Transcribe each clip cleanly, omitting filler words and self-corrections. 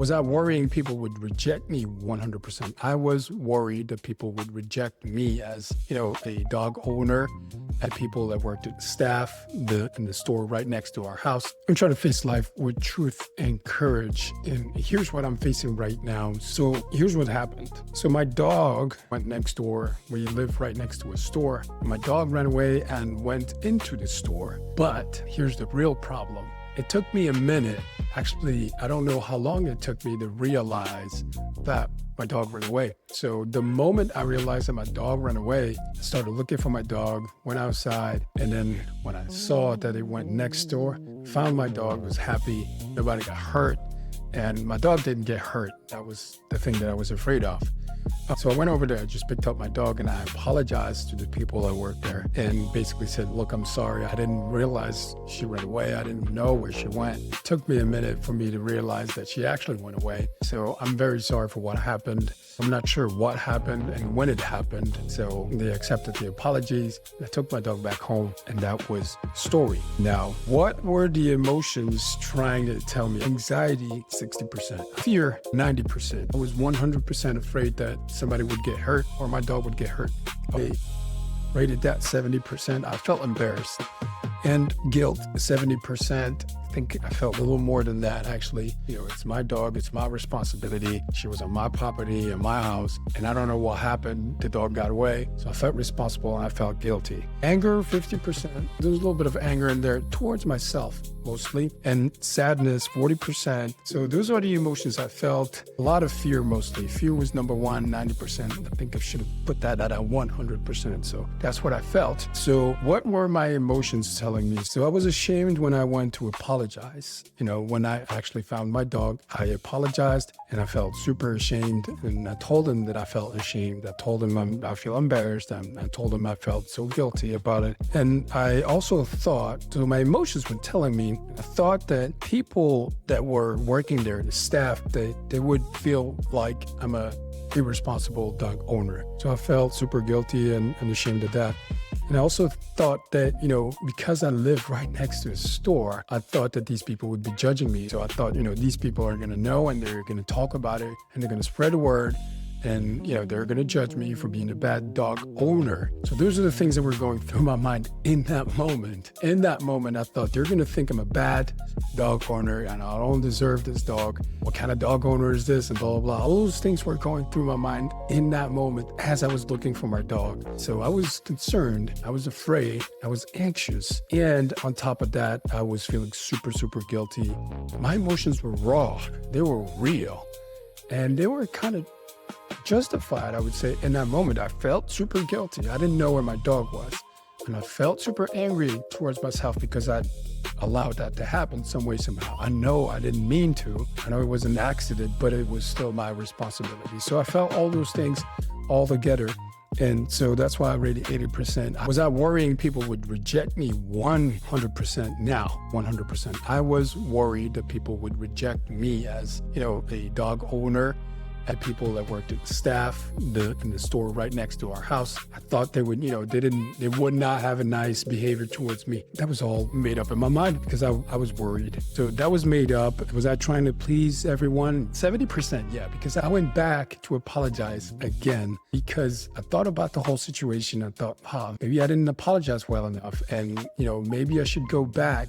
Was I worrying people would reject me 100%? I was worried that people would reject me as, a dog owner, and people that worked at the staff, in the store right next to our house. I'm trying to face life with truth and courage. And here's what I'm facing right now. So here's what happened. So my dog went next door. We live right next to a store. My dog ran away and went into the store. But here's the real problem. It took me a minute. Actually, I don't know how long it took me to realize that my dog ran away. So the moment I realized that my dog ran away, I started looking for my dog, went outside, and then when I saw that it went next door, found my dog, was happy, nobody got hurt, and my dog didn't get hurt. That was the thing that I was afraid of. So I went over there, just picked up my dog, and I apologized to the people that worked there and basically said, look, I'm sorry. I didn't realize she ran away. I didn't know where she went. It took me a minute for me to realize that she actually went away. So I'm very sorry for what happened. I'm not sure what happened and when it happened. So they accepted the apologies. I took my dog back home, and that was the story. Now, what were the emotions trying to tell me? Anxiety, 60%. Fear, 90%. I was 100% afraid that somebody would get hurt or my dog would get hurt. I rated that 70%. I felt embarrassed. And guilt, 70%. I think I felt a little more than that, actually. It's my dog, it's my responsibility. She was on my property, in my house, and I don't know what happened. The dog got away, so I felt responsible and I felt guilty. Anger, 50%. There was a little bit of anger in there towards myself, mostly, and sadness, 40%. So those are the emotions I felt. A lot of fear, mostly. Fear was number one, 90%. I think I should have put that at a 100%. So that's what I felt. So what were my emotions telling me? So I was ashamed when I went to apologize. When I actually found my dog, I apologized and I felt super ashamed. And I told him that I felt ashamed. I told him I feel embarrassed. I told him I felt so guilty about it. And I also thought, so my emotions were telling me, I thought that people that were working there, the staff, they would feel like I'm a irresponsible dog owner. So I felt super guilty and ashamed of that. And I also thought that, because I live right next to a store, I thought that these people would be judging me. So I thought, these people are going to know and they're going to talk about it and they're going to spread the word. And, they're going to judge me for being a bad dog owner. So those are the things that were going through my mind in that moment. In that moment, I thought they're going to think I'm a bad dog owner and I don't deserve this dog. What kind of dog owner is this? And blah, blah, blah. All those things were going through my mind in that moment as I was looking for my dog. So I was concerned. I was afraid. I was anxious. And on top of that, I was feeling super, super guilty. My emotions were raw. They were real. And they were kind of justified, I would say. In that moment, I felt super guilty. I didn't know where my dog was. And I felt super angry towards myself because I allowed that to happen some way, somehow. I know I didn't mean to. I know it was an accident, but it was still my responsibility. So I felt all those things all together. And so that's why I rated 80%. Was I worrying people would reject me 100%? Now, 100%. I was worried that people would reject me as, a dog owner, and people that worked at the staff, in the store right next to our house. I thought they would, they would not have a nice behavior towards me. That was all made up in my mind because I was worried. So that was made up. Was I trying to please everyone? 70%, yeah, because I went back to apologize again because I thought about the whole situation. I thought, maybe I didn't apologize well enough. And, maybe I should go back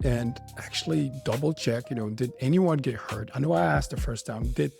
and actually double check, did anyone get hurt? I know I asked the first time, did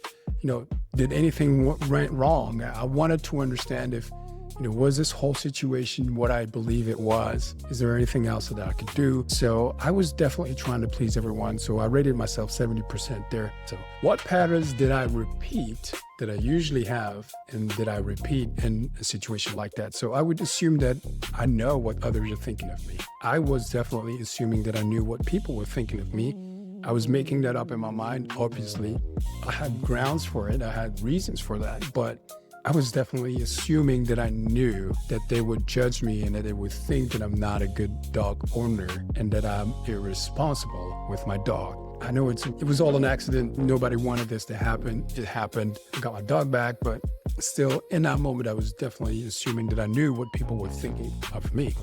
anything went wrong? I wanted to understand if, was this whole situation what I believe it was? Is there anything else that I could do? So I was definitely trying to please everyone. So I rated myself 70% there. So what patterns did I repeat that I usually have and that I repeat in a situation like that? So I would assume that I know what others are thinking of me. I was definitely assuming that I knew what people were thinking of me. I was making that up in my mind, obviously. I had grounds for it. I had reasons for that. But I was definitely assuming that I knew that they would judge me and that they would think that I'm not a good dog owner and that I'm irresponsible with my dog. I know it was all an accident. Nobody wanted this to happen. It happened. I got my dog back, but still in that moment, I was definitely assuming that I knew what people were thinking of me.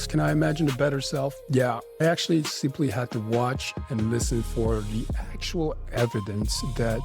Can I imagine a better self? Yeah, I actually simply had to watch and listen for the actual evidence that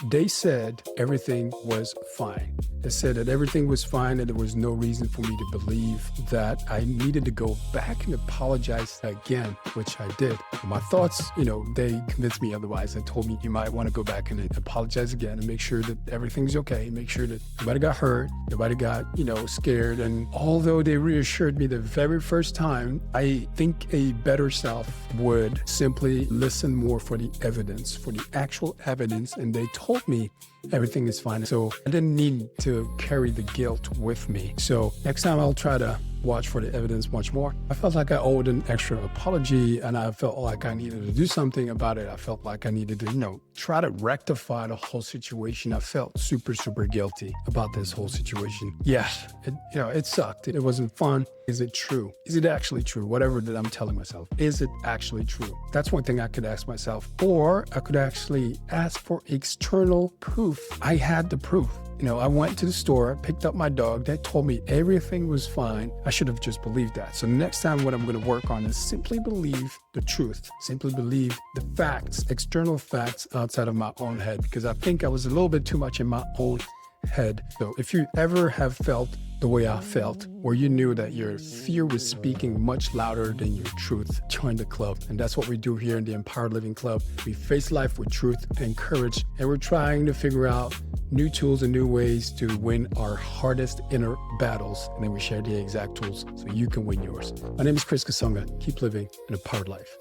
they said everything was fine. They said that everything was fine and there was no reason for me to believe that I needed to go back and apologize again, which I did. My thoughts, they convinced me otherwise. They told me you might want to go back and apologize again and make sure that everything's okay, make sure that nobody got hurt, nobody got, scared. And although they reassured me the very first time, I think a better self would simply listen more for the evidence, for the actual evidence. And they told me everything is fine. So I didn't need to carry the guilt with me. So next time I'll try to watch for the evidence much more. I felt like I owed an extra apology and I felt like I needed to do something about it. I felt like I needed to, try to rectify the whole situation. I felt super, super guilty about this whole situation. Yes, it sucked. It wasn't fun. Is it true? Is it actually true? Whatever that I'm telling myself, is it actually true? That's one thing I could ask myself. Or I could actually ask for external proof. I had the proof. I went to the store, picked up my dog. They told me everything was fine. I should have just believed that. So next time what I'm going to work on is simply believe the truth. Simply believe the facts, external facts outside of my own head, because I think I was a little bit too much in my own head. So if you ever have felt the way I felt, where you knew that your fear was speaking much louder than your truth, join the club. And that's what we do here in the Empowered Living Club. We face life with truth and courage, and we're trying to figure out new tools and new ways to win our hardest inner battles. And then we share the exact tools so you can win yours. My name is Chris Kasonga. Keep living an empowered life.